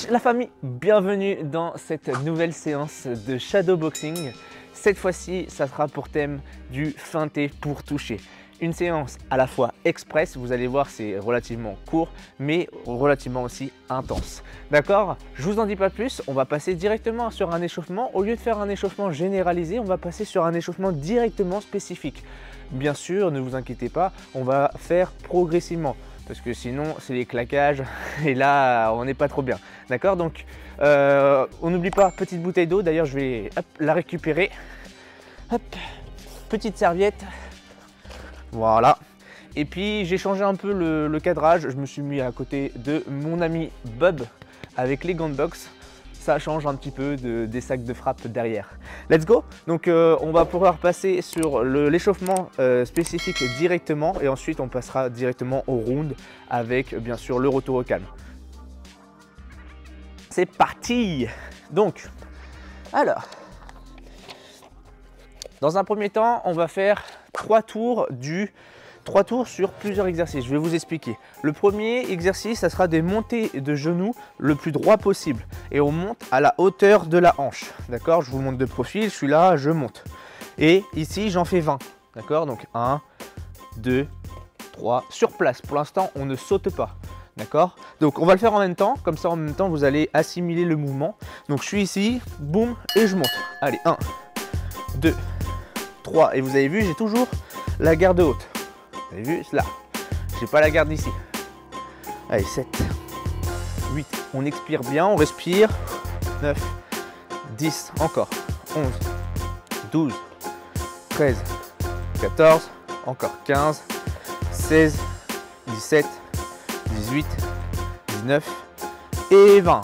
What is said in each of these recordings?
La famille, bienvenue dans cette nouvelle séance de shadowboxing. Cette fois-ci, ça sera pour thème du feinter pour toucher. Une séance à la fois express, vous allez voir c'est relativement court, mais relativement aussi intense. D'accord? Je vous en dis pas plus, on va passer directement sur un échauffement. Au lieu de faire un échauffement généralisé, on va passer sur un échauffement directement spécifique. Bien sûr, ne vous inquiétez pas, on va faire progressivement. Parce que sinon c'est les claquages et là on n'est pas trop bien, d'accord? Donc on n'oublie pas, petite bouteille d'eau, d'ailleurs je vais la récupérer, hop, petite serviette, voilà. Et puis j'ai changé un peu le cadrage, je me suis mis à côté de mon ami Bob avec les gants de boxe. Ça change un petit peu des sacs de frappe derrière. Let's go! Donc on va pouvoir passer sur l'échauffement spécifique directement et ensuite on passera directement au round avec bien sûr le retour au calme. C'est parti! Donc, alors, dans un premier temps, on va faire 3 tours sur plusieurs exercices. Je vais vous expliquer. Le premier exercice, ça sera des montées de genoux le plus droit possible. Et on monte à la hauteur de la hanche. D'accord? Je vous montre de profil, je suis là, je monte. Et ici, j'en fais 20. D'accord? Donc 1, 2, 3, sur place. Pour l'instant, on ne saute pas. D'accord? Donc on va le faire en même temps. Comme ça, en même temps, vous allez assimiler le mouvement. Donc je suis ici, boum, et je monte. Allez, 1, 2, 3. Et vous avez vu, j'ai toujours la garde haute. Vous avez vu, là, j'ai pas la garde ici. Allez, 7, 8, on expire bien, on respire. 9, 10, encore. 11, 12, 13, 14, encore 15, 16, 17, 18, 19 et 20.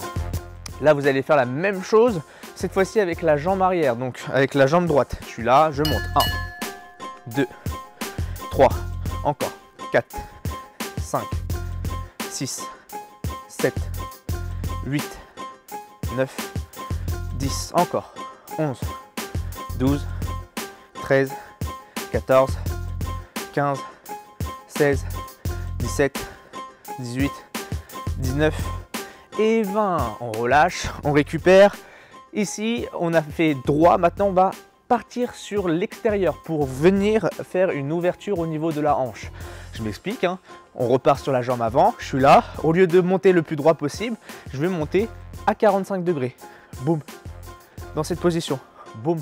Là, vous allez faire la même chose, cette fois-ci avec la jambe arrière, donc avec la jambe droite. Je suis là, je monte. 1, 2, 3, encore 4, 5, 6, 7, 8, 9, 10, encore 11, 12, 13, 14, 15, 16, 17, 18, 19 et 20. On relâche, on récupère. Ici, on a fait droit, maintenant on va partir sur l'extérieur pour venir faire une ouverture au niveau de la hanche. Je m'explique, hein. On repart sur la jambe avant, je suis là, au lieu de monter le plus droit possible, je vais monter à 45 degrés. Boum, dans cette position, boum.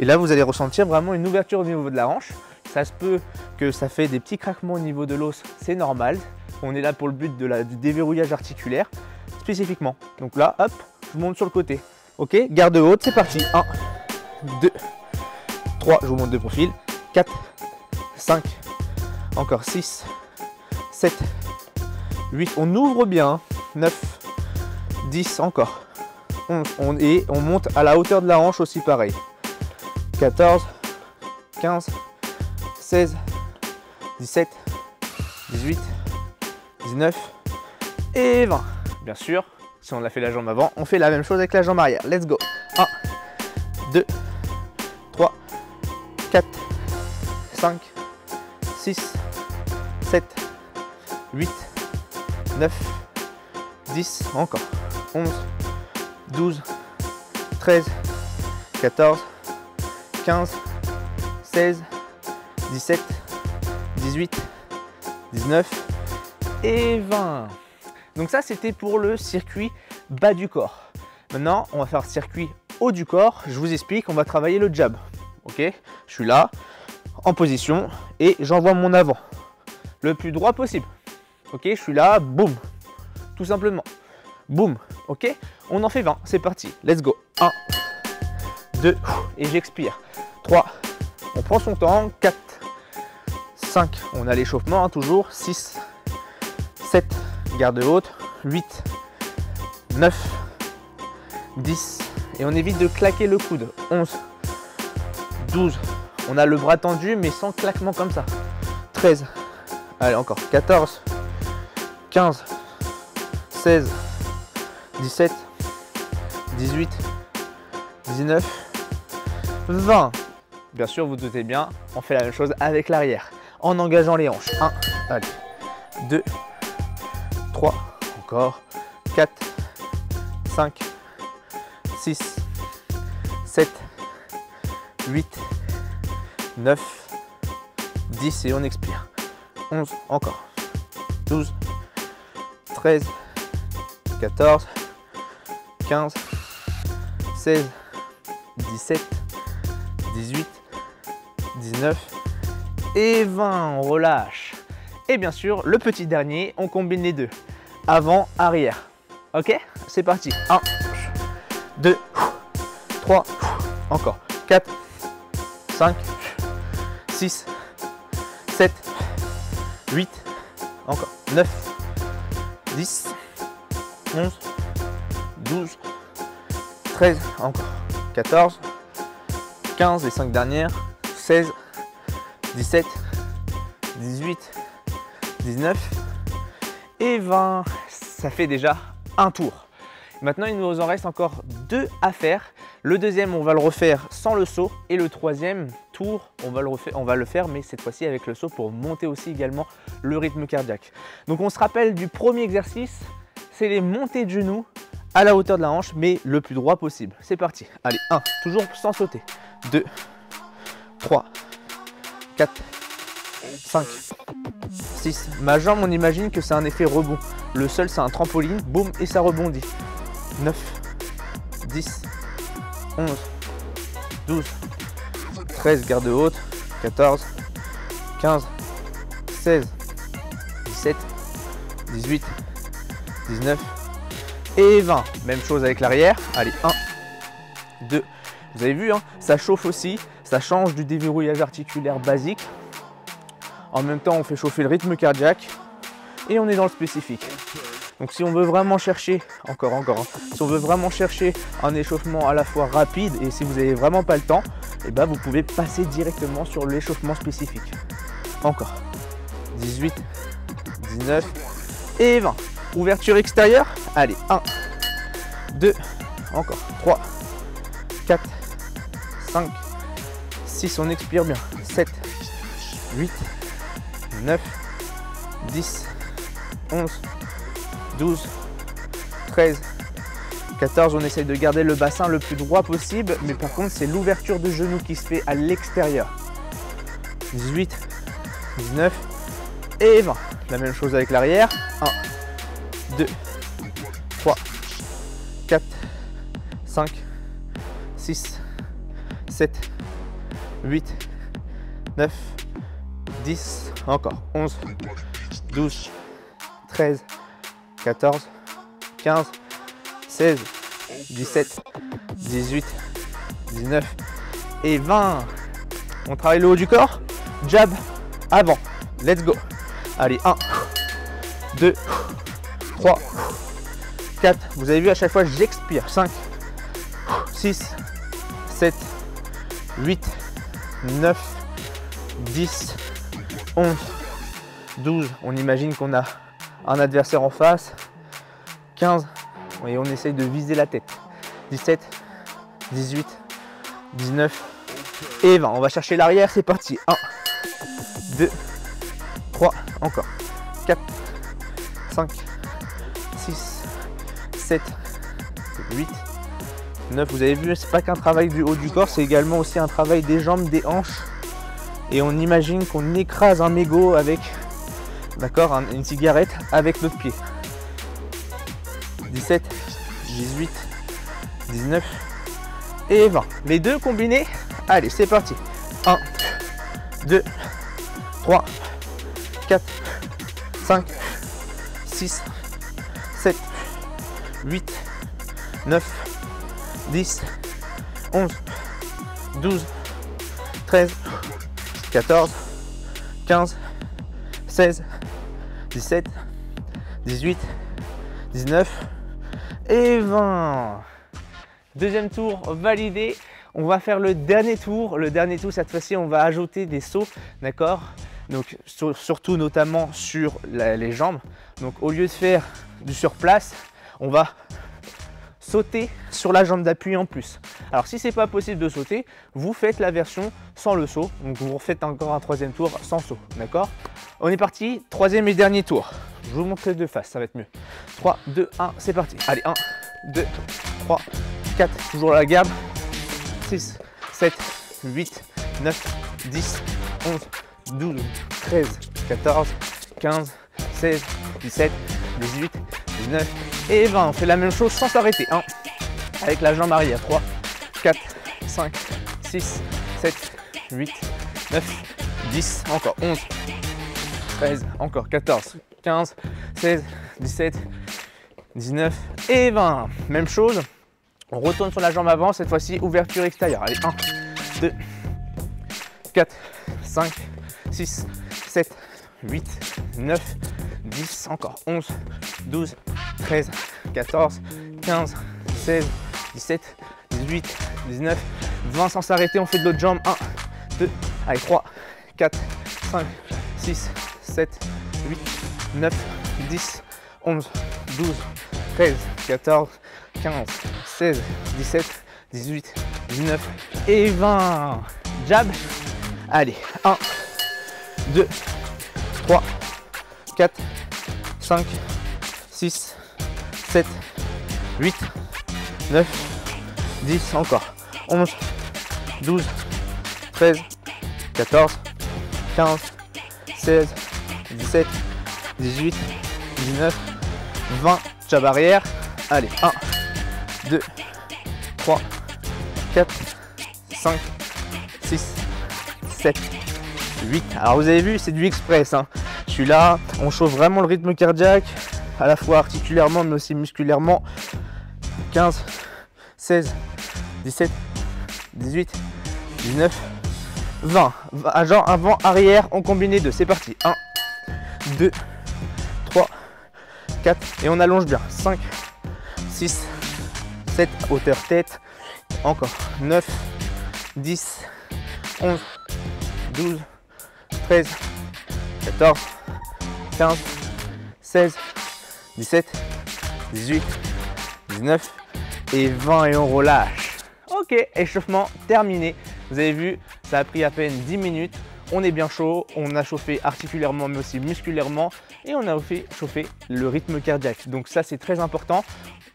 Et là, vous allez ressentir vraiment une ouverture au niveau de la hanche. Ça se peut que ça fait des petits craquements au niveau de l'os, c'est normal. On est là pour le but du déverrouillage articulaire, spécifiquement. Donc là, hop, je monte sur le côté. Ok, garde haute, c'est parti. 1, 2, 3, je vous montre de profil, 4, 5, encore 6, 7, 8, on ouvre bien, 9, 10, encore, 11, et on monte à la hauteur de la hanche aussi pareil, 14, 15, 16, 17, 18, 19 et 20. Bien sûr, si on a fait la jambe avant, on fait la même chose avec la jambe arrière. Let's go. 1, 2, 3, 4, 5, 6, 7, 8, 9, 10, encore 11, 12, 13, 14, 15, 16, 17, 18, 19 et 20. Donc ça, c'était pour le circuit bas du corps. Maintenant, on va faire circuit haut du corps. Je vous explique, on va travailler le jab. Ok, je suis là, en position, et j'envoie mon avant le plus droit possible. Ok, je suis là, boum, tout simplement. Boum, ok, on en fait 20, c'est parti, let's go. 1, 2, et j'expire. 3, on prend son temps. 4, 5, on a l'échauffement, hein, toujours. 6, 7, garde haute. 8, 9, 10, et on évite de claquer le coude. 11, 12, on a le bras tendu mais sans claquement comme ça. 13, allez encore, 14, 15, 16, 17, 18, 19, 20. Bien sûr, vous doutez bien, on fait la même chose avec l'arrière, en engageant les hanches. 1, allez, 2, 3, encore, 4, 5, 6, 7, 8, 9, 10 et on expire. 11, encore. 12, 13, 14, 15, 16, 17, 18, 19 et 20. On relâche. Et bien sûr, le petit dernier, on combine les deux. Avant, arrière. Ok? C'est parti. 1, 2, 3, encore. 4, 5, 6, 7, 8, encore. 9, 10, 11, 12, 13, encore. 14, 15, les 5 dernières. 16, 17, 18, 19 et 20. Ça fait déjà un tour. Maintenant, il nous en reste encore 2 à faire. Le deuxième, on va le refaire sans le saut. Et le troisième tour, on va le faire, mais cette fois-ci avec le saut pour monter aussi également le rythme cardiaque. Donc, on se rappelle du premier exercice, c'est les montées de genoux à la hauteur de la hanche, mais le plus droit possible. C'est parti. Allez, 1, toujours sans sauter. 2, 3, 4, 5, 6. Ma jambe, on imagine que c'est un effet rebond. Le sol, c'est un trampoline, boum, et ça rebondit. 9, 10, 11, 12, 13, garde haute, 14, 15, 16, 17, 18, 19 et 20. Même chose avec l'arrière. Allez, 1, 2. Vous avez vu, hein, ça chauffe aussi, ça change du déverrouillage articulaire basique. En même temps, on fait chauffer le rythme cardiaque et on est dans le spécifique. Donc si on veut vraiment chercher, si on veut vraiment chercher un échauffement à la fois rapide et si vous n'avez vraiment pas le temps, et ben vous pouvez passer directement sur l'échauffement spécifique. Encore. 18, 19 et 20. Ouverture extérieure. Allez, 1, 2, encore. 3, 4, 5, 6, on expire bien. 7, 8, 9, 10, 11, 12, 13, 14. On essaye de garder le bassin le plus droit possible, mais par contre, c'est l'ouverture de genou qui se fait à l'extérieur. 18, 19 et 20. La même chose avec l'arrière. 1, 2, 3, 4, 5, 6, 7, 8, 9, 10, encore 11, 12, 13, 14, 15, 16, 17, 18, 19 et 20. On travaille le haut du corps. Jab, avant. Let's go. Allez, 1, 2, 3, 4. Vous avez vu, à chaque fois, j'expire. 5, 6, 7, 8, 9, 10, 11, 12. On imagine qu'on a un adversaire en face. 15. Et on essaye de viser la tête. 17, 18, 19 et 20. On va chercher l'arrière. C'est parti. 1, 2, 3. Encore. 4, 5, 6, 7, 8, 9. Vous avez vu, c'est pas qu'un travail du haut du corps, c'est également aussi un travail des jambes, des hanches. Et on imagine qu'on écrase un mégot avec, d'accord, une cigarette avec notre pied. 17, 18, 19 et 20. Les deux combinés. Allez, c'est parti. 1, 2, 3, 4, 5, 6, 7, 8, 9, 10, 11, 12, 13, 14, 15, 16, 17, 18, 19 et 20. Deuxième tour validé. On va faire le dernier tour. Le dernier tour, cette fois-ci, on va ajouter des sauts, d'accord? Donc surtout notamment sur les jambes. Donc au lieu de faire du surplace, on va sauter sur la jambe d'appui en plus. Alors si c'est pas possible de sauter, vous faites la version sans le saut. Donc vous refaites encore un troisième tour sans saut, d'accord? On est parti, troisième et dernier tour. Je vous montre les deux faces, ça va être mieux. 3, 2, 1, c'est parti. Allez, 1, 2, 3, 4, toujours la garde, 6, 7, 8, 9, 10, 11, 12, 13, 14, 15, 16, 17, 18, 19 et 20. On fait la même chose sans s'arrêter. 1, avec la jambe arrière, 3, 4, 5, 6, 7, 8, 9, 10, encore 11, 13, encore 14, 15, 16, 17, 19 et 20. Même chose, on retourne sur la jambe avant, cette fois-ci ouverture extérieure. Allez, 1, 2, 4, 5, 6, 7, 8, 9, 10, encore 11, 12, 13, 14, 15, 16, 17, 18, 19, 20 sans s'arrêter. On fait de l'autre jambe. 1, 2, allez, 3, 4, 5, 6, 7, 8, 9, 10, 11, 12, 13, 14, 15, 16, 17, 18, 19 et 20. Jab. Allez, 1, 2, 3, 4, 5, 6, 7, 8, 9, 10, encore 11, 12, 13, 14, 15, 16, 17, 18, 19, 20, jab arrière. Allez, 1, 2, 3, 4, 5, 6, 7, 8. Alors vous avez vu, c'est du express, hein. Je suis là, on chauffe vraiment le rythme cardiaque, à la fois articulairement mais aussi musculairement. 15, 16, 17, 18, 19, 20. Genre avant, arrière, on combine les deux. C'est parti. 1, 2, 3, 4. Et on allonge bien. 5, 6, 7. Hauteur tête. Encore. 9, 10, 11, 12, 13, 14, 15, 16, 17, 18, 19 et 20 et on relâche. Ok, échauffement terminé. Vous avez vu, ça a pris à peine 10 minutes. On est bien chaud, on a chauffé articulairement mais aussi musculairement et on a fait chauffer le rythme cardiaque. Donc ça c'est très important,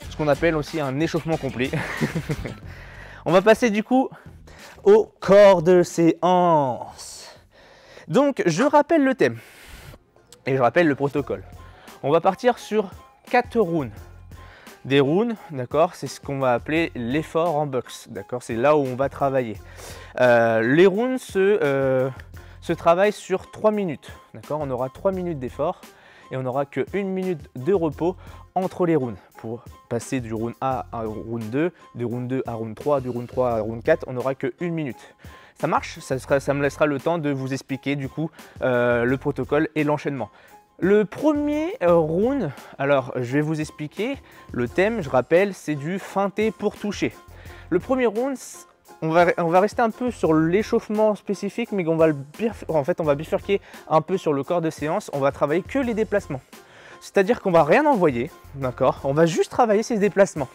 ce qu'on appelle aussi un échauffement complet. On va passer du coup au corps de séance. Donc je rappelle le thème et je rappelle le protocole. On va partir sur 4 rounds. Des rounds, d'accord, c'est ce qu'on va appeler l'effort en boxe, d'accord, c'est là où on va travailler. Les rounds se travaillent sur 3 minutes, d'accord, on aura 3 minutes d'effort et on n'aura que 1 minute de repos entre les rounds. Pour passer du round A à round 2, du round 2 à round 3, du round 3 à round 4, on n'aura que 1 minute. Ça marche, ça me laissera le temps de vous expliquer du coup le protocole et l'enchaînement. Le premier round, alors je vais vous expliquer le thème, je rappelle, c'est du feinter pour toucher. Le premier round, on va rester un peu sur l'échauffement spécifique, mais on va bifurquer un peu sur le corps de séance, on va travailler que les déplacements. C'est-à-dire qu'on va rien envoyer, d'accord, on va juste travailler ces déplacements.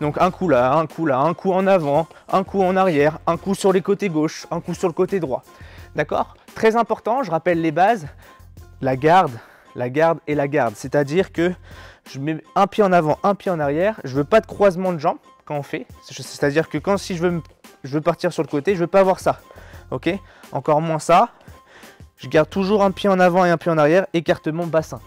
Donc un coup là, un coup là, un coup en avant, un coup en arrière, un coup sur les côtés gauche, un coup sur le côté droit. D'accord? Très important, je rappelle les bases. La garde et la garde. C'est-à-dire que je mets un pied en avant, un pied en arrière. Je veux pas de croisement de jambes quand on fait. C'est-à-dire que si je veux partir sur le côté, je veux pas avoir ça. Ok? Encore moins ça. Je garde toujours un pied en avant et un pied en arrière. Écartement bassin.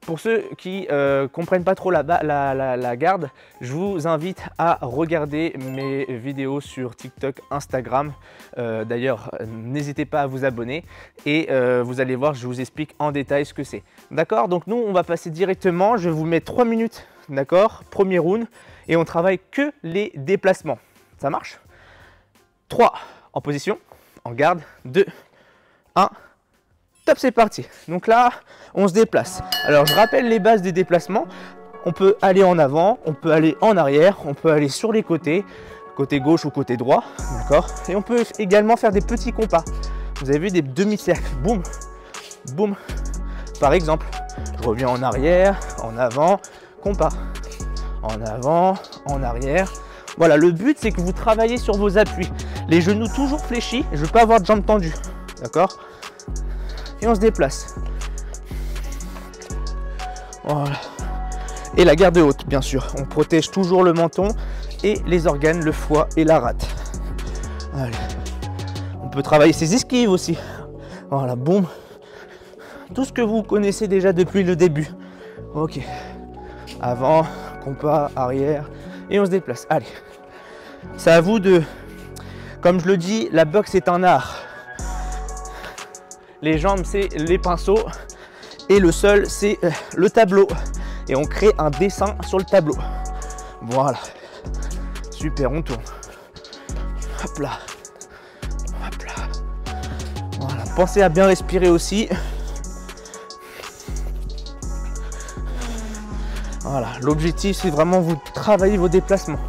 Pour ceux qui comprennent pas trop la garde, je vous invite à regarder mes vidéos sur TikTok, Instagram. D'ailleurs, n'hésitez pas à vous abonner et vous allez voir, je vous explique en détail ce que c'est. D'accord? Donc nous, on va passer directement. Je vais vous mettre 3 minutes, d'accord? Premier round et on travaille que les déplacements. Ça marche? 3 en position, en garde, 2, 1. Top, c'est parti. Donc là, on se déplace. Alors, je rappelle les bases des déplacements. On peut aller en avant, on peut aller en arrière, on peut aller sur les côtés, côté gauche ou côté droit, d'accord? Et on peut également faire des petits compas. Vous avez vu des demi-cercles, boum, boum. Par exemple, je reviens en arrière, en avant, compas. En avant, en arrière. Voilà, le but, c'est que vous travaillez sur vos appuis. Les genoux toujours fléchis, je ne veux pas avoir de jambes tendues, d'accord? Et on se déplace. Voilà. Et la garde haute, bien sûr. On protège toujours le menton et les organes, le foie et la rate. Allez. On peut travailler ses esquives aussi. Voilà, boum. Tout ce que vous connaissez déjà depuis le début. Ok. Avant, compas, arrière. Et on se déplace. Allez. C'est à vous de... Comme je le dis, la boxe est un art. Les jambes, c'est les pinceaux. Et le sol, c'est le tableau. Et on crée un dessin sur le tableau. Voilà. Super, on tourne. Hop là. Hop là. Voilà. Pensez à bien respirer aussi. Voilà. L'objectif, c'est vraiment vous travailler vos déplacements.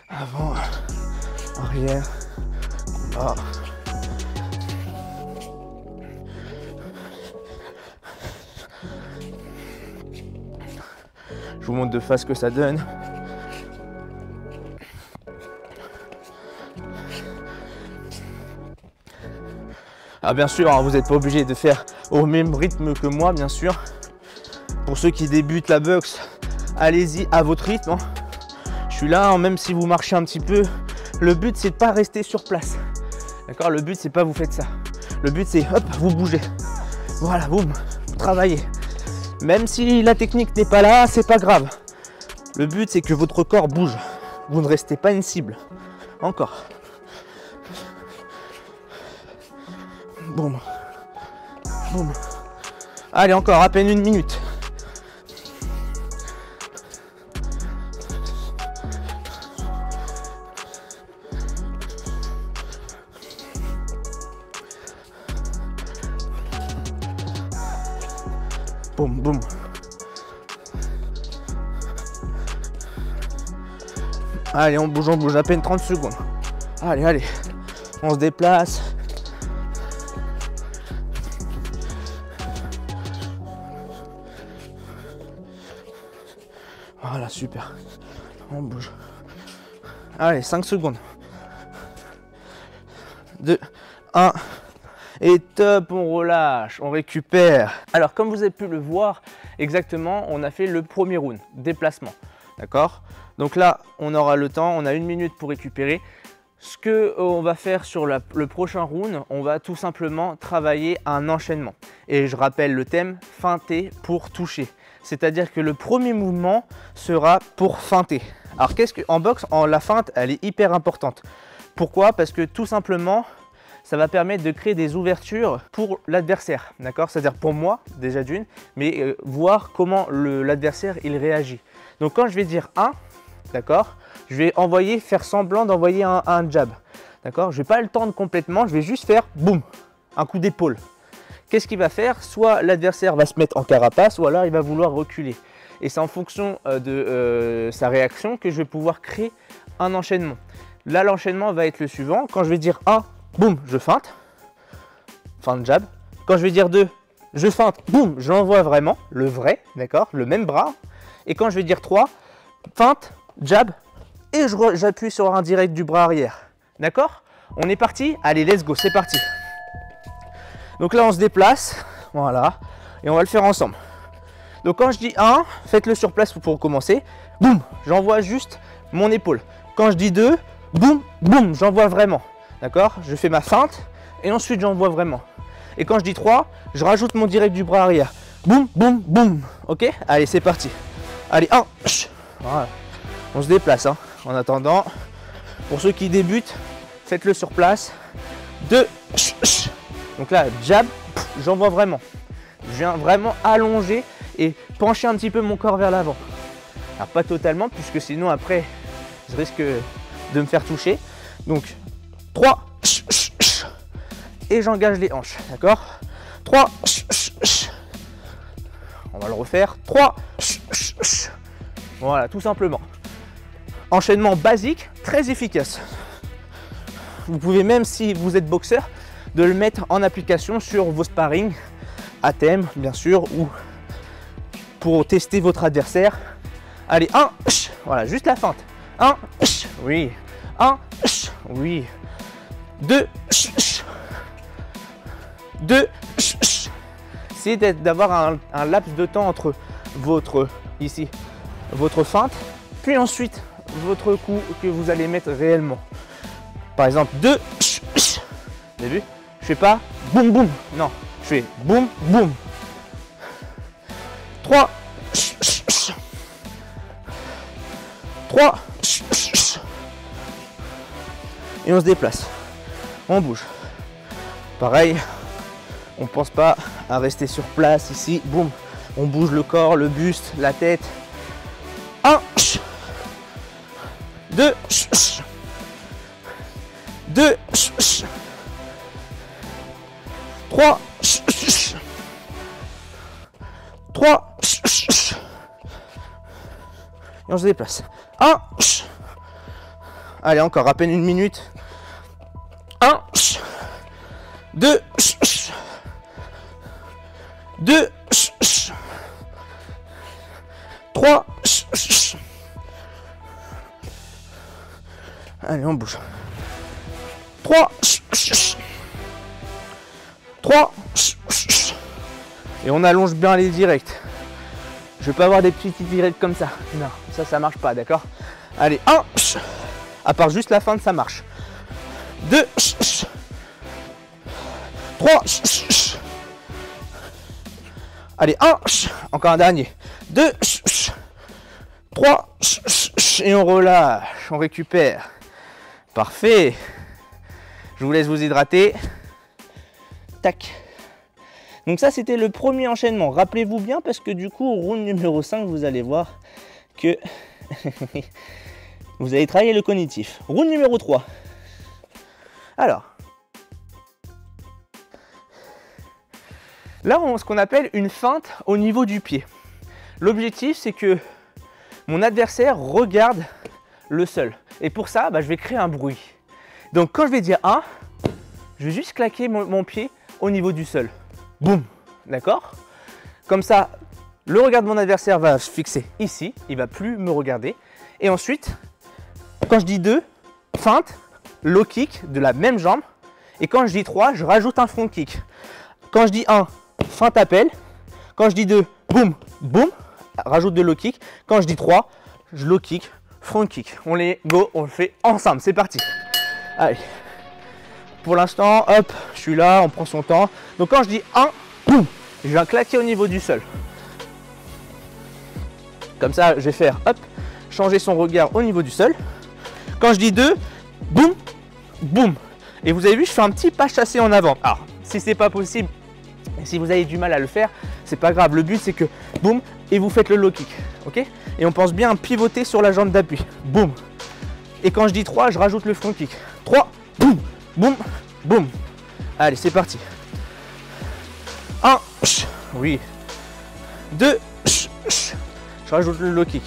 Avant, arrière, combat. Je vous montre de face ce que ça donne. Ah bien sûr, hein, vous n'êtes pas obligé de faire au même rythme que moi, bien sûr. Pour ceux qui débutent la boxe, allez-y à votre rythme. Hein. Je suis là, hein, même si vous marchez un petit peu. Le but, c'est de pas rester sur place. D'accord? Le but, c'est pas vous faites ça. Le but, c'est hop, vous bougez. Voilà, boum, vous travaillez. Même si la technique n'est pas là, c'est pas grave. Le but, c'est que votre corps bouge. Vous ne restez pas une cible. Encore. Boum. Boum. Allez, encore à peine 1 minute. Boum, boum. Allez, on bouge, à peine 30 secondes. Allez, allez, on se déplace. Voilà, super. On bouge. Allez, 5 secondes. 2, 1. Et top, on relâche, on récupère. Alors, comme vous avez pu le voir, exactement, on a fait le premier round, déplacement. D'accord? Donc là, on aura le temps, on a 1 minute pour récupérer. Ce qu'on va faire sur le prochain round, on va tout simplement travailler un enchaînement. Et je rappelle le thème, feinter pour toucher. C'est-à-dire que le premier mouvement sera pour feinter. Alors, en boxe, la feinte, elle est hyper importante. Pourquoi? Parce que tout simplement, ça va permettre de créer des ouvertures pour l'adversaire, d'accord? C'est-à-dire pour moi, déjà d'une, mais voir comment l'adversaire, il réagit. Donc quand je vais dire 1, d'accord, je vais faire semblant d'envoyer un jab, d'accord? Je n'ai pas le temps de complètement, je vais juste faire boum, un coup d'épaule. Qu'est-ce qu'il va faire? Soit l'adversaire va se mettre en carapace, ou alors il va vouloir reculer. Et c'est en fonction de sa réaction que je vais pouvoir créer un enchaînement. Là, l'enchaînement va être le suivant. Quand je vais dire 1, boum, je feinte, feinte jab. Quand je vais dire 2, je feinte, boum, j'envoie vraiment, le vrai, d'accord, le même bras. Et quand je vais dire 3, feinte, jab, et j'appuie sur un direct du bras arrière. D'accord? On est parti? Allez, let's go, c'est parti. Donc là, on se déplace, voilà, et on va le faire ensemble. Donc quand je dis 1, faites-le sur place pour commencer. Boum, j'envoie juste mon épaule. Quand je dis 2, boum, boum, j'envoie vraiment. D'accord? Je fais ma feinte et ensuite j'envoie vraiment. Et quand je dis 3, je rajoute mon direct du bras arrière. Boum, boum, boum. Ok? Allez, c'est parti. Allez, 1. Voilà. On se déplace. Hein. En attendant, pour ceux qui débutent, faites-le sur place. 2. Donc là, jab, j'envoie vraiment. Je viens vraiment allonger et pencher un petit peu mon corps vers l'avant. Alors pas totalement, puisque sinon après, je risque de me faire toucher. Donc 3, et j'engage les hanches, d'accord? 3, on va le refaire, 3, voilà, tout simplement. Enchaînement basique, très efficace. Vous pouvez même, si vous êtes boxeur, de le mettre en application sur vos sparring, à thème, bien sûr, ou pour tester votre adversaire. Allez, 1, voilà, juste la feinte. 1, oui. 1, oui. 2, 2, essayez d'avoir un laps de temps entre votre, ici, votre feinte, puis ensuite votre coup que vous allez mettre réellement. Par exemple, 2, vous avez vu? Je fais pas boum boum, non, je fais boum boum. 3, 3, et on se déplace, on bouge. Pareil, on pense pas à rester sur place ici, boum, on bouge le corps, le buste, la tête. 1, 2, 2, 3, 3, et on se déplace. 1, allez, encore à peine une minute. 1, 2, 2, 3, allez, on bouge. 3, 3, et on allonge bien les directs. Je vais pas avoir des petites directs comme ça. Non, ça marche pas, d'accord? Allez, 1, à part juste la fin, ça marche. 2, 3, allez, 1, encore un dernier. 2, 3, et on relâche, on récupère. Parfait. Je vous laisse vous hydrater. Tac. Donc ça, c'était le premier enchaînement. Rappelez-vous bien, parce que du coup, au round numéro 5, vous allez voir que vous allez travailler le cognitif. Round numéro 3. Alors, là, on a ce qu'on appelle une feinte au niveau du pied. L'objectif, c'est que mon adversaire regarde le sol. Et pour ça, je vais créer un bruit. Donc, quand je vais dire 1, je vais juste claquer mon pied au niveau du sol. Boum, d'accord? Comme ça, le regard de mon adversaire va se fixer ici. Il ne va plus me regarder. Et ensuite, quand je dis 2, feinte, low kick de la même jambe. Et quand je dis 3, je rajoute un front kick. Quand je dis 1, feinte appel. Quand je dis 2, boum, boum, rajoute de low kick. Quand je dis 3, je low kick, front kick. On les go, on le fait ensemble. C'est parti. Allez. Pour l'instant, hop, je suis là, on prend son temps. Donc quand je dis 1, boum, je viens claquer au niveau du sol. Comme ça, je vais faire, hop, changer son regard au niveau du sol. Quand je dis 2, boum, boum. Et vous avez vu, je fais un petit pas chassé en avant. Alors, si c'est pas possible, si vous avez du mal à le faire, c'est pas grave. Le but, c'est que, boum, et vous faites le low kick, ok? Et on pense bien à pivoter sur la jambe d'appui, boum. Et quand je dis 3, je rajoute le front kick. 3, boum, boum, boum. Allez, c'est parti. 1, oui. 2, je rajoute le low kick.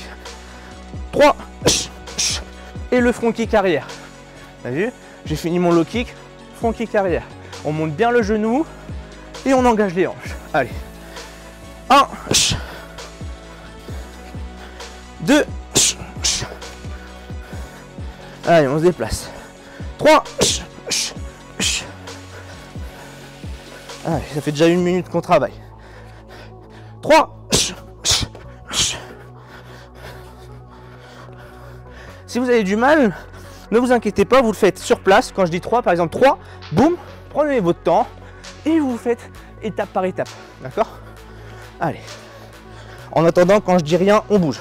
3, et le front kick arrière. T'as vu? J'ai fini mon low kick, front kick arrière. On monte bien le genou et on engage les hanches. Allez. 1, 2, allez, on se déplace. 3, allez, ça fait déjà 1 minute qu'on travaille. 3, si vous avez du mal, ne vous inquiétez pas, vous le faites sur place. Quand je dis 3, par exemple 3, boum, prenez votre temps et vous faites étape par étape. D'accord? Allez. En attendant, quand je dis rien, on bouge.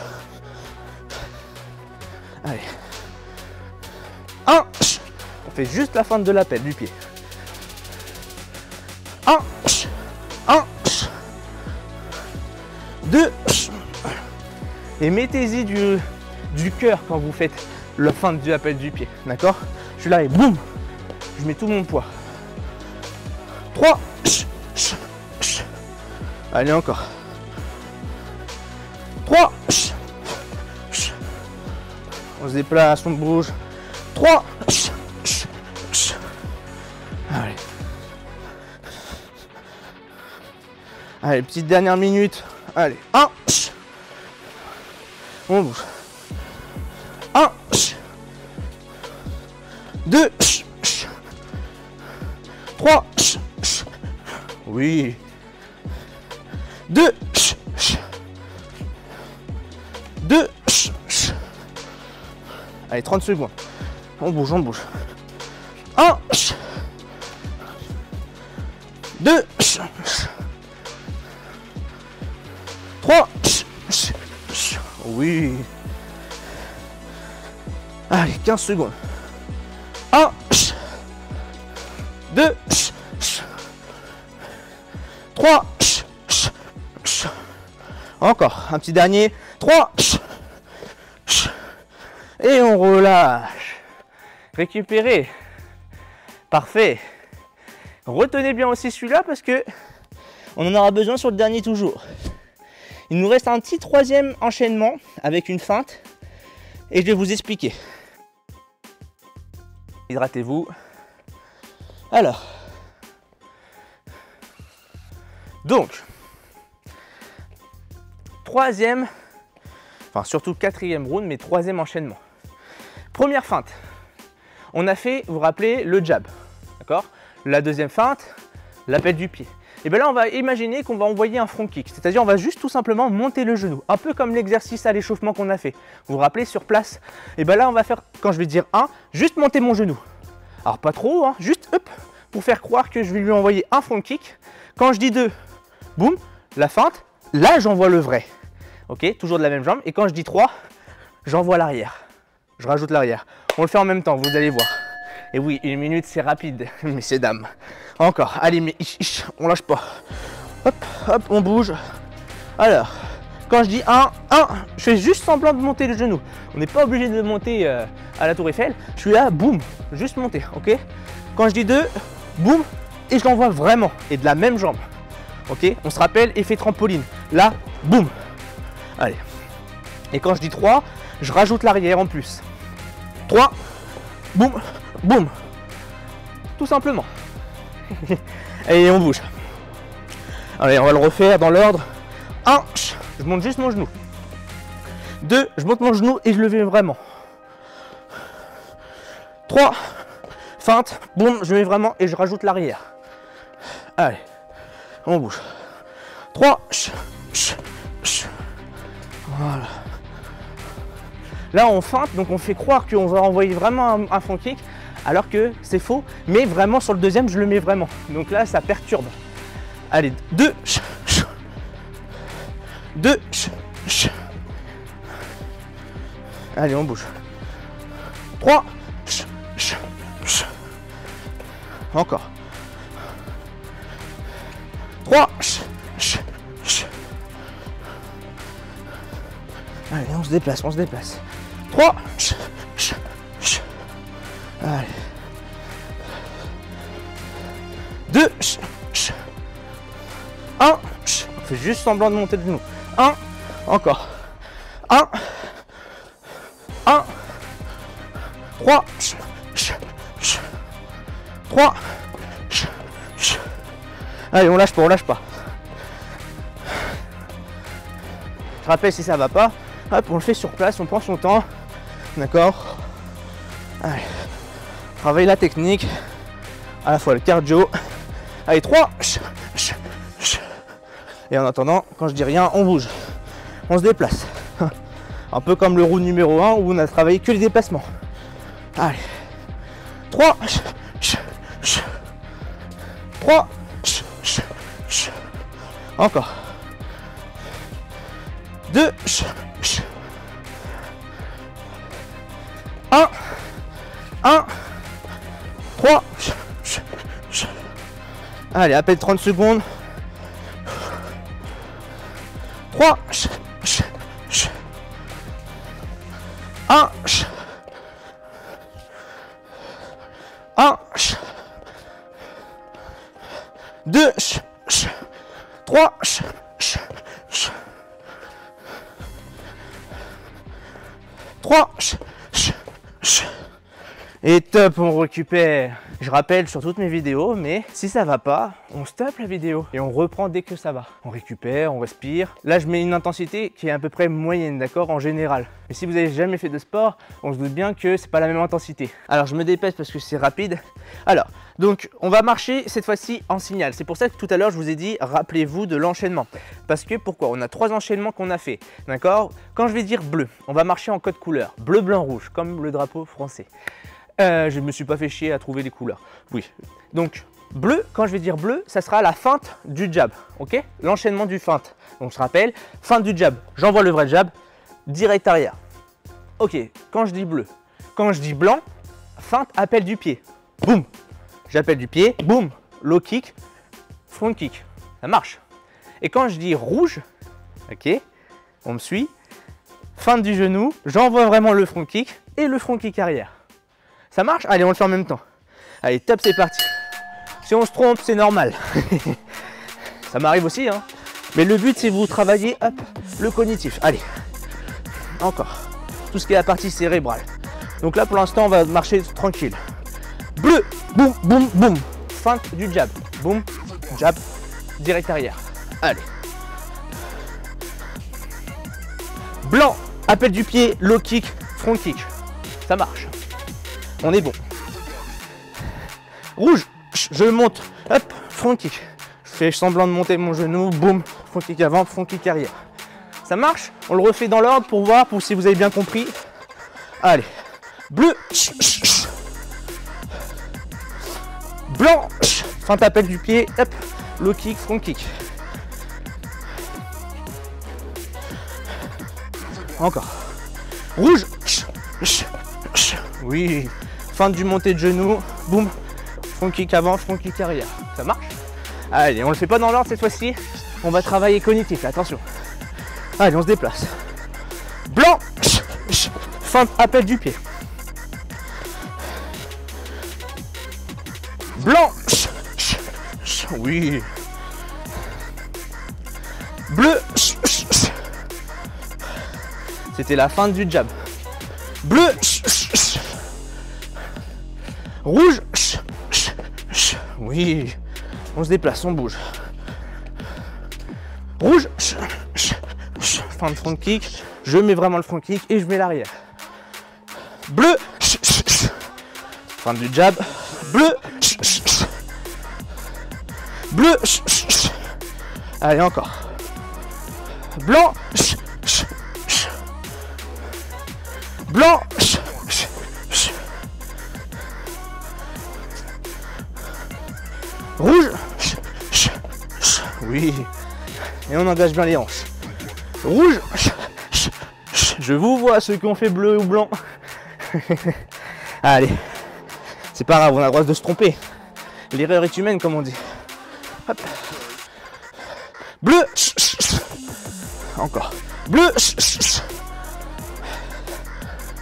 Allez. 1, on fait juste la feinte de l'appel du pied. 1, 2, et mettez-y du cœur quand vous faites la feinte du appel du pied, d'accord? Je suis là et boum, je mets tout mon poids. 3, allez encore. 3, on se déplace, on bouge. 3, allez. Allez, petite dernière minute. Allez, 1, on bouge. 1, 2, 3, oui. 2, 2. Allez, 30 secondes. On bouge, on bouge. 1. 2. 3. Oui. Allez, 15 secondes. 1. 2. 3. Encore un petit dernier. 3. Et on relâche. Récupérez. Parfait. Retenez bien aussi celui-là parce que on en aura besoin sur le dernier toujours. Il nous reste un petit troisième enchaînement avec une feinte et je vais vous expliquer. Hydratez-vous. Alors, donc, troisième, enfin surtout quatrième round, mais troisième enchaînement. Première feinte, on a fait, vous vous rappelez, le jab, d'accord? La deuxième feinte, l'appel du pied. Et bien là, on va imaginer qu'on va envoyer un front kick, c'est-à-dire on va juste tout simplement monter le genou, un peu comme l'exercice à l'échauffement qu'on a fait. Vous vous rappelez sur place? Et bien là, on va faire, quand je vais dire 1, juste monter mon genou. Alors pas trop, hein, juste hop, pour faire croire que je vais lui envoyer un front kick. Quand je dis 2, boum, la feinte, là j'envoie le vrai. Ok, toujours de la même jambe. Et quand je dis 3, j'envoie l'arrière. Je rajoute l'arrière. On le fait en même temps, vous allez voir. Et oui, 1 minute, c'est rapide, messieurs, dames. Encore, allez, mais on lâche pas. Hop, hop, on bouge. Alors, quand je dis 1, je fais juste semblant de monter le genou. On n'est pas obligé de monter à la tour Eiffel. Je suis là, boum, juste monter, ok? Quand je dis 2, boum, et je l'envoie vraiment. Et de la même jambe. Ok? On se rappelle, effet trampoline. Là, boum. Allez. Et quand je dis 3, je rajoute l'arrière en plus. 3, boum, boum. Tout simplement. Et on bouge. Allez, on va le refaire dans l'ordre. 1, je monte juste mon genou. 2, je monte mon genou et je le vais vraiment. 3, feinte, boum, je mets vraiment et je rajoute l'arrière. Allez, on bouge. 3, voilà. Là, on feinte, donc on fait croire qu'on va envoyer vraiment un front kick, alors que c'est faux. Mais vraiment, sur le deuxième, je le mets vraiment. Donc là, ça perturbe. Allez, 2, 2, allez, on bouge. 3, encore. 3, allez, on se déplace, on se déplace. 3, allez. 2, 1, on fait juste semblant de monter le genou. 1, encore. 1, 1, 3, 3, allez, on lâche pas, on lâche pas. Je rappelle, si ça va pas, hop, on le fait sur place, on prend son temps. D'accord? Allez. Travaille la technique, à la fois le cardio. Allez, 3. Et en attendant, quand je dis rien, on bouge. On se déplace. Un peu comme le round numéro 1 où on a travaillé que les déplacements. Allez. 3. 3. Encore. 2. 1. 1. 3. Allez, à peine 30 secondes. 3. 1. 1. 2. 3. 3. Et top, on récupère. Je rappelle sur toutes mes vidéos, mais si ça va pas, on stoppe la vidéo et on reprend dès que ça va. On récupère, on respire. Là, je mets une intensité qui est à peu près moyenne, d'accord, en général. Mais si vous n'avez jamais fait de sport, on se doute bien que c'est pas la même intensité. Alors, je me dépêche parce que c'est rapide. Alors, donc, on va marcher cette fois-ci en signal. C'est pour ça que tout à l'heure, je vous ai dit, rappelez-vous de l'enchaînement. Parce que pourquoi? On a 3 enchaînements qu'on a fait, d'accord? Quand je vais dire bleu, on va marcher en code couleur. Bleu, blanc, rouge, comme le drapeau français. Je ne me suis pas fait chier à trouver les couleurs. Oui. Donc, bleu, quand je vais dire bleu, ça sera la feinte du jab. Ok? L'enchaînement du feinte. Donc, je rappelle, feinte du jab. J'envoie le vrai jab, direct arrière. Ok, quand je dis bleu. Quand je dis blanc, feinte, appel du pied. Boum. J'appelle du pied. Boum. Low kick, front kick. Ça marche. Et quand je dis rouge, ok, on me suit. Feinte du genou, j'envoie vraiment le front kick et le front kick arrière. Ça marche? Allez, on le fait en même temps. Allez, top, c'est parti. Si on se trompe, c'est normal. Ça m'arrive aussi, hein. Mais le but, c'est vous travailler, hop, le cognitif. Allez, encore. Tout ce qui est la partie cérébrale. Donc là, pour l'instant, on va marcher tranquille. Bleu, boum, boum, boum. Feinte du jab. Boum, jab, direct arrière. Allez. Blanc, appel du pied, low kick, front kick. Ça marche. On est bon. Rouge, je monte, hop, front kick. Je fais semblant de monter mon genou, boum, front kick avant, front kick arrière. Ça marche? On le refait dans l'ordre pour voir, pour si vous avez bien compris. Allez, bleu, blanc, feinte appel du pied, hop, low kick, front kick. Encore. Rouge, oui. Feinte du montée de genou, boum, front kick avant, front kick arrière. Ça marche? Allez, on le fait pas dans l'ordre cette fois-ci. On va travailler cognitif, attention. Allez, on se déplace. Blanc, feinte appel du pied. Blanc, oui. Bleu, c'était la feinte du jab. Bleu, rouge, oui, on se déplace, on bouge. Rouge, fin de front kick, je mets vraiment le front kick et je mets l'arrière. Bleu, fin du jab, bleu, bleu, allez encore. Blanc, blanc, rouge, oui, et on engage bien les hanches. Rouge, je vous vois ceux qui ont fait bleu ou blanc. Allez, c'est pas grave, on a le droit de se tromper. L'erreur est humaine, comme on dit. Hop. Bleu, encore. Bleu,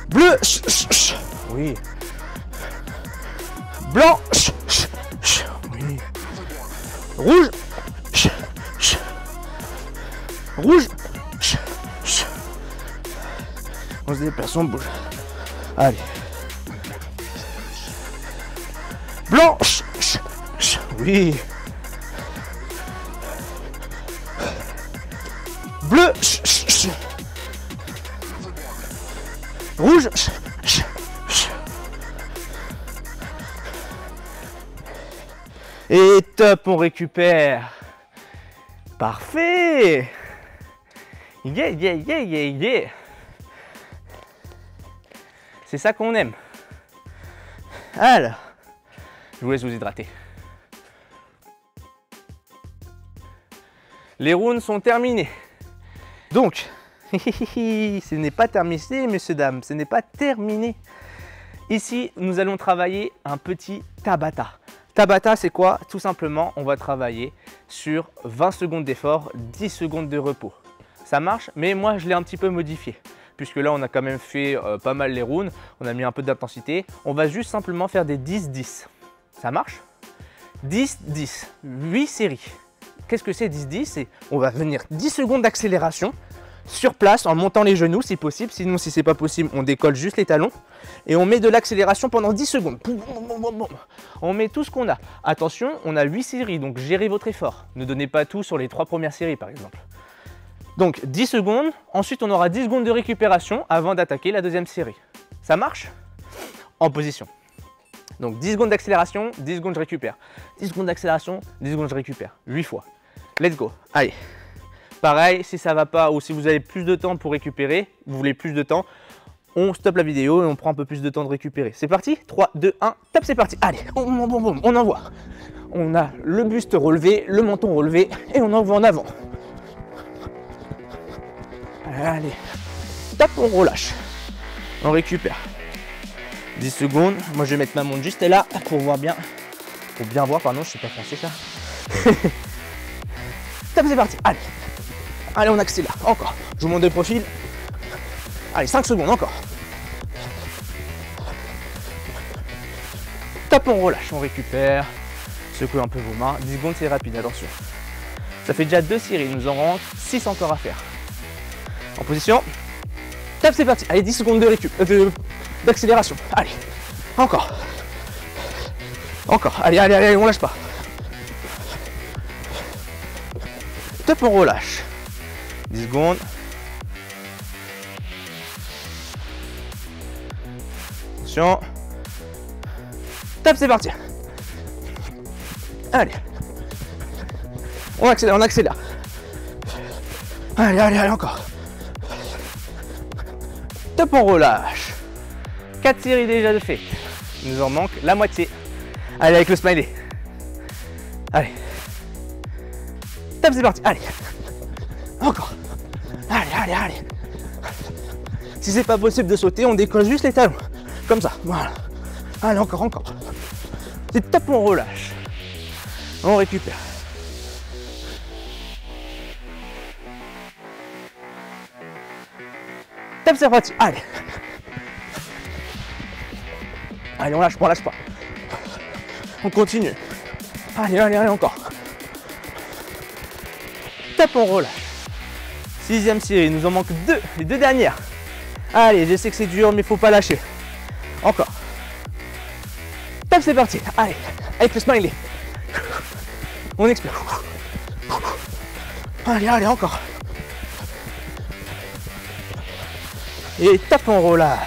bleu, oui. Blanc, oui. Rouge, rouge. On se déplace, on bouge. Allez. Blanc, oui. Bleu, rouge, et top, on récupère. Parfait. Yeah, yeah, yeah, yeah, yeah. C'est ça qu'on aime. Alors, je vous laisse vous hydrater. Les rounds sont terminés. Donc, ce n'est pas terminé, messieurs, dames, ce n'est pas terminé. Ici, nous allons travailler un petit Tabata. Tabata, c'est quoi? Tout simplement, on va travailler sur 20 secondes d'effort, 10 secondes de repos. Ça marche, mais moi, je l'ai un petit peu modifié. Puisque là, on a quand même fait pas mal les rounds, on a mis un peu d'intensité. On va juste simplement faire des 10-10. Ça marche? 10-10, 8 séries. Qu'est-ce que c'est 10-10? On va venir 10 secondes d'accélération, sur place en montant les genoux si possible. Sinon, si c'est pas possible, on décolle juste les talons et on met de l'accélération pendant 10 secondes. On met tout ce qu'on a. Attention, on a 8 séries, donc gérez votre effort. Ne donnez pas tout sur les 3 premières séries par exemple. Donc 10 secondes, ensuite on aura 10 secondes de récupération avant d'attaquer la deuxième série. Ça marche? En position. Donc 10 secondes d'accélération, 10 secondes je récupère. 10 secondes d'accélération, 10 secondes je récupère. 8 fois. Let's go. Allez. Pareil, si ça va pas ou si vous avez plus de temps pour récupérer, vous voulez plus de temps, on stoppe la vidéo et on prend un peu plus de temps de récupérer. C'est parti? 3, 2, 1, top, c'est parti. Allez, on envoie. On a le buste relevé, le menton relevé et on envoie en avant. Allez, top, on relâche. On récupère. 10 secondes. Moi, je vais mettre ma montre juste là pour voir bien. Pour bien voir, pardon, je suis pas français ça. Top, c'est parti. Allez. Allez, on accélère. Encore. Je vous montre de profil. Allez, 5 secondes, encore. Top, on relâche, on récupère. Secouez un peu vos mains. 10 secondes, c'est rapide, attention. Ça fait déjà 2 séries. Il nous en rentre 6 encore à faire. En position. Top, c'est parti. Allez, 10 secondes de récup. D'accélération. Allez. Encore. Encore. Allez, allez, allez, on lâche pas. Top, on relâche. 10 secondes. Attention. Top, c'est parti. Allez. On accélère, on accélère. Allez, allez, allez, encore. Top, on relâche. 4 séries déjà de fait. Il nous en manque la moitié. Allez, avec le smiley. Allez. Top, c'est parti. Allez. Encore. Allez, allez, allez. Si c'est pas possible de sauter, on décolle juste les talons. Comme ça. Voilà. Allez, encore, encore. C'est top, on relâche. On récupère. Top, c'est parti. Allez. Allez, on lâche pas, on lâche pas. On continue. Allez, allez, allez, encore. Top, on relâche. 6e série, il nous en manque 2, les 2 dernières. Allez, je sais que c'est dur, mais il faut pas lâcher. Encore. Top, c'est parti. Allez, avec le smiley. On expire. Allez, allez, encore. Et top, on relâche.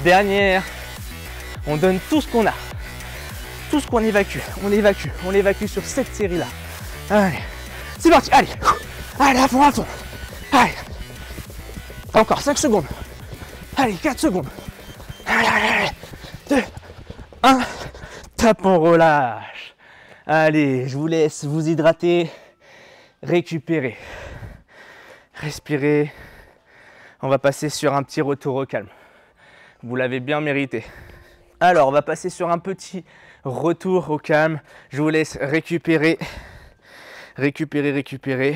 Dernière. On donne tout ce qu'on a. Tout ce qu'on évacue. On évacue. On évacue sur cette série-là. Allez. C'est parti. Allez. Allez, à fond, à fond. Allez. Encore 5 secondes. Allez, 4 secondes. Allez, allez, allez. 2, 1. Top, on relâche. Allez, je vous laisse vous hydrater. Récupérer. Respirer. On va passer sur un petit retour au calme. Vous l'avez bien mérité. Alors, on va passer sur un petit retour au calme. Je vous laisse récupérer. Récupérer.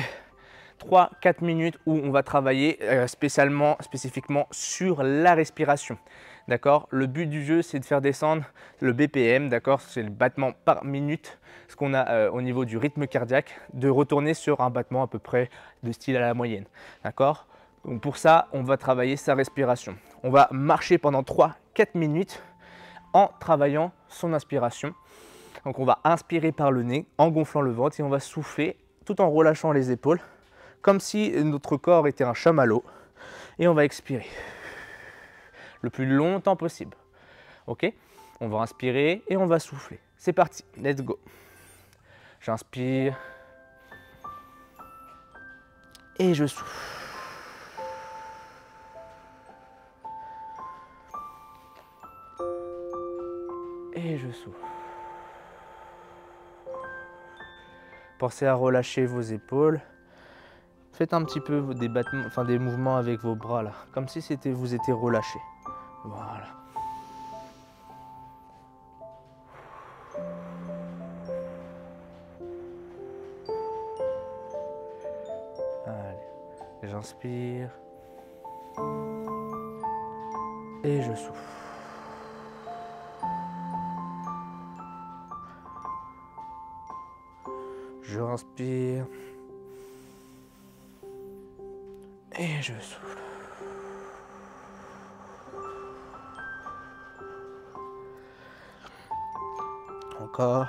3-4 minutes où on va travailler spécifiquement sur la respiration. D'accord? Le but du jeu, c'est de faire descendre le BPM, d'accord? C'est le battement par minute, ce qu'on a au niveau du rythme cardiaque, de retourner sur un battement à peu près de style à la moyenne. D'accord? Donc pour ça, on va travailler sa respiration. On va marcher pendant 3-4 minutes en travaillant son inspiration. Donc on va inspirer par le nez en gonflant le ventre et on va souffler tout en relâchant les épaules comme si notre corps était un chamallow et on va expirer le plus longtemps possible. Ok? On va inspirer et on va souffler. C'est parti, let's go. J'inspire et je souffle. Et je souffle. Pensez à relâcher vos épaules. Faites un petit peu des battements, enfin des mouvements avec vos bras là, comme si vous étiez relâché. Voilà. Allez, j'inspire et je souffle. Je inspire Et je souffle. Encore.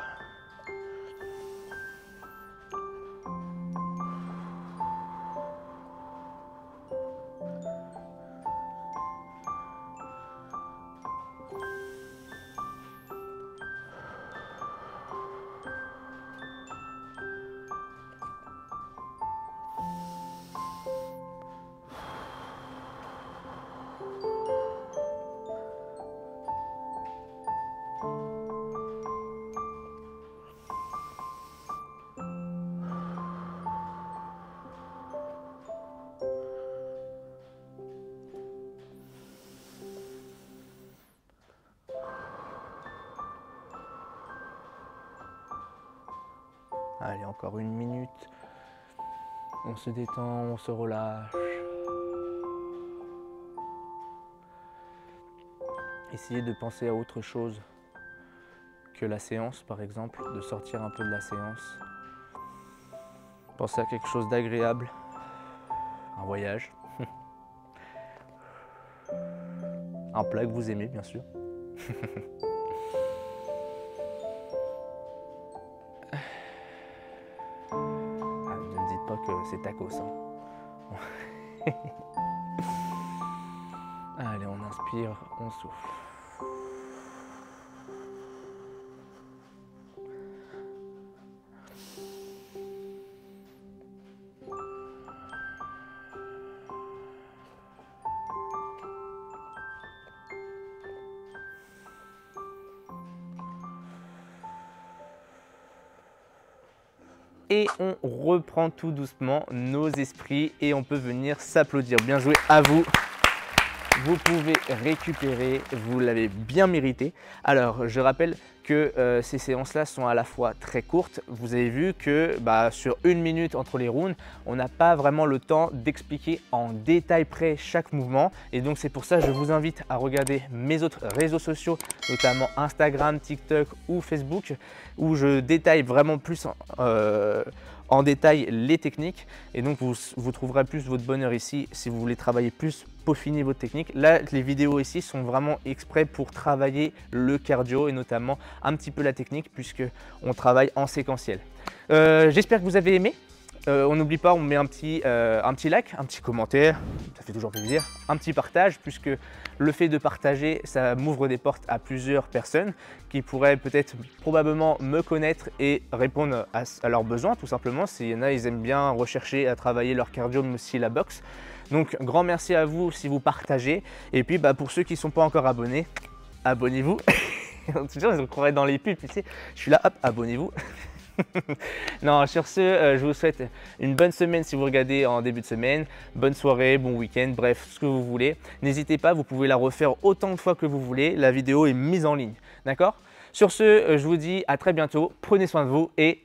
Allez, encore 1 minute. On se détend, on se relâche. Essayez de penser à autre chose que la séance, par exemple, de sortir un peu de la séance. Pensez à quelque chose d'agréable, un voyage, un plat que vous aimez, bien sûr. Ne me dites pas que c'est tacos. Hein. Allez, on inspire, on souffle. Et on reprend tout doucement nos esprits et on peut venir s'applaudir. Bien joué à vous. Vous pouvez récupérer, vous l'avez bien mérité. Alors, je rappelle que ces séances-là sont à la fois très courtes. Vous avez vu que sur 1 minute entre les rounds, on n'a pas vraiment le temps d'expliquer en détail près chaque mouvement. Et donc, c'est pour ça que je vous invite à regarder mes autres réseaux sociaux, notamment Instagram, TikTok ou Facebook, où je détaille vraiment plus en détail les techniques. Et donc, vous trouverez plus votre bonheur ici si vous voulez travailler plus, peaufiner votre technique. Là, les vidéos ici sont vraiment exprès pour travailler le cardio et notamment un petit peu la technique puisque on travaille en séquentiel. J'espère que vous avez aimé. On n'oublie pas, on met un petit like, un petit commentaire, ça fait toujours plaisir, un petit partage puisque le fait de partager, ça m'ouvre des portes à plusieurs personnes qui pourraient peut-être probablement me connaître et répondre à leurs besoins tout simplement. S'il y en a, ils aiment bien rechercher à travailler leur cardio, mais aussi la boxe. Donc, grand merci à vous si vous partagez. Et puis, pour ceux qui ne sont pas encore abonnés, abonnez-vous. Toujours, ils se croiraient dans les pubs, tu sais. Je suis là, hop, abonnez-vous. Non, sur ce, je vous souhaite une bonne semaine si vous regardez en début de semaine. Bonne soirée, bon week-end, bref, ce que vous voulez. N'hésitez pas, vous pouvez la refaire autant de fois que vous voulez. La vidéo est mise en ligne, d'accord? Sur ce, je vous dis à très bientôt. Prenez soin de vous et...